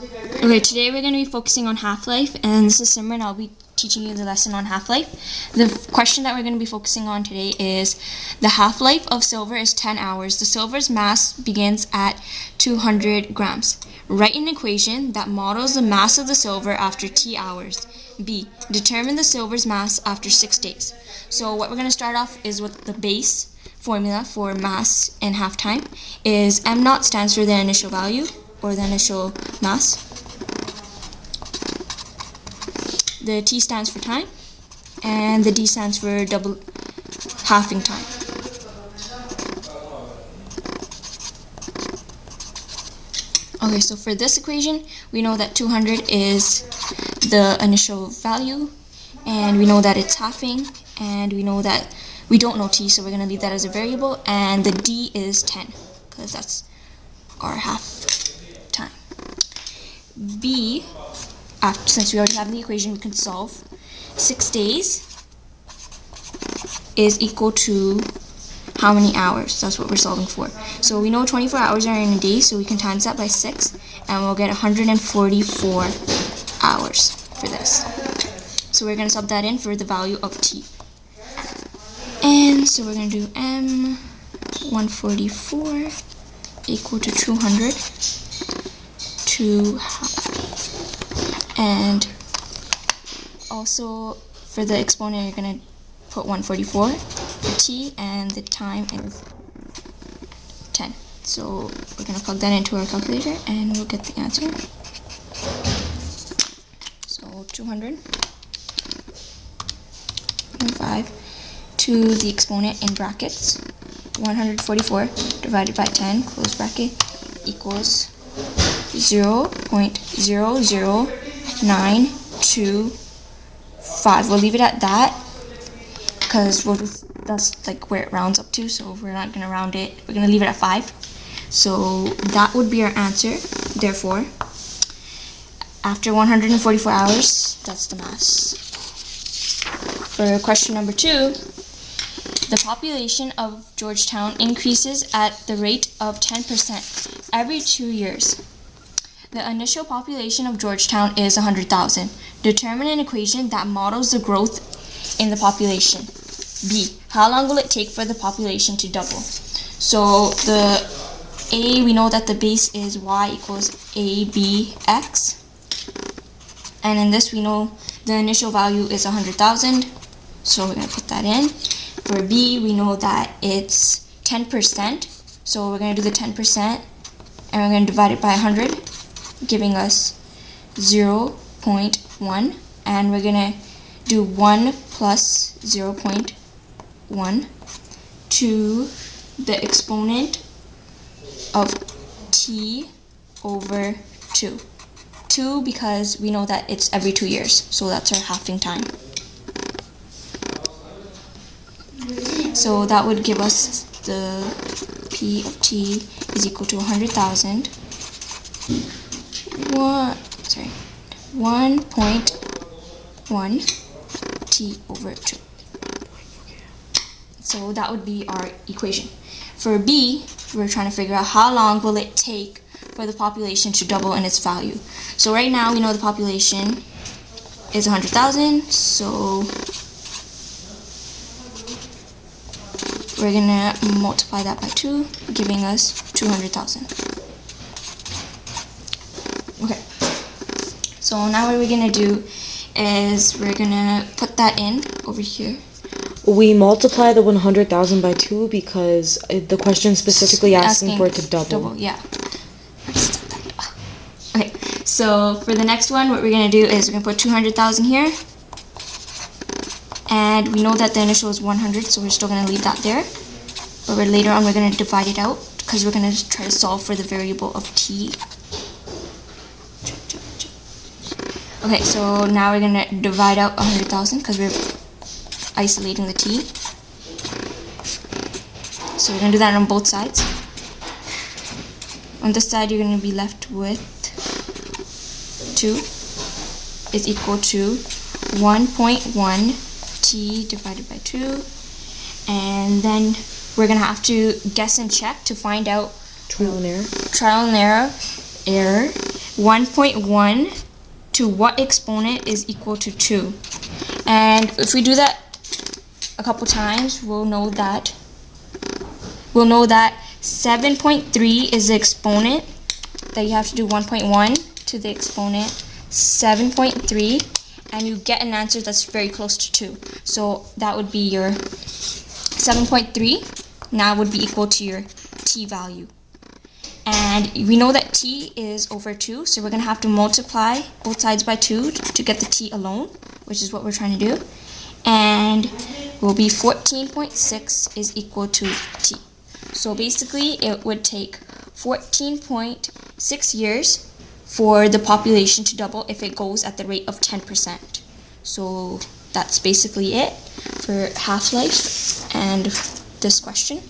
Okay, today we're going to be focusing on half-life, and this is Simran. I'll be teaching you the lesson on half-life. The question that we're going to be focusing on today is the half-life of silver is 10 hours. The silver's mass begins at 200 grams. Write an equation that models the mass of the silver after T hours. B. Determine the silver's mass after 6 days. So what we're going to start off is with the base formula for mass in half time is m naught stands for the initial value or the initial mass. The T stands for time, and the D stands for double halving time. Okay, so for this equation, we know that 200 is the initial value, and we know that it's halving, and we know that we don't know T, so we're going to leave that as a variable, and the D is 10, because that's our half time. B, since we already have the equation, we can solve. 6 days is equal to how many hours? That's what we're solving for. So we know 24 hours are in a day, so we can times that by 6, and we'll get 144 hours for this. So we're going to sub that in for the value of T. And so we're going to do M 144 equal to 200 and also for the exponent you're going to put 144 for T, and the time is 10. So we're going to plug that into our calculator and we'll get the answer. So 205 to the exponent in brackets 144 divided by 10 close bracket equals 0.00925. We'll leave it at that because that's like where it rounds up to, so we're not going to round it. We're going to leave it at 5. So that would be our answer. Therefore, after 144 hours, that's the mass. For question number 2, the population of Georgetown increases at the rate of 10% every 2 years. The initial population of Georgetown is 100,000. Determine an equation that models the growth in the population. B. How long will it take for the population to double? So the A, we know that the base is y equals ABX. And in this we know the initial value is 100,000. So we're going to put that in. For B, we know that it's 10%. So we're going to do the 10% and we're going to divide it by 100. Giving us 0.1, and we're going to do 1 plus 0.1 to the exponent of T over 2. 2 because we know that it's every 2 years, so that's our halving time. So that would give us the P of T is equal to 100,000. 1.1 T over 2. So that would be our equation. For B, we're trying to figure out how long will it take for the population to double in its value. So right now we know the population is 100,000, so we're going to multiply that by 2, giving us 200,000. Okay, so now what we're going to do is we're going to put that in over here. We multiply the 100,000 by 2 because the question specifically asking for it to double. Yeah. Okay, so for the next one, what we're going to do is we're going to put 200,000 here. And we know that the initial is 100, so we're still going to leave that there. But later on, we're going to divide it out because we're going to try to solve for the variable of T. Okay, so now we're going to divide out 100,000 because we're isolating the T. So we're going to do that on both sides. On this side, you're going to be left with 2 is equal to 1.1 T divided by 2. And then we're going to have to guess and check to find out trial and error. 1.1 to what exponent is equal to 2? And if we do that a couple times, we'll know that 7.3 is the exponent that you have to do 1.1 to the exponent 7.3, and you get an answer that's very close to 2. So that would be your 7.3 now would be equal to your t value. And we know that t is over 2, so we're going to have to multiply both sides by 2 to get the t alone, which is what we're trying to do. And will be 14.6 is equal to t. So basically, it would take 14.6 years for the population to double if it goes at the rate of 10%. So that's basically it for half-life and this question.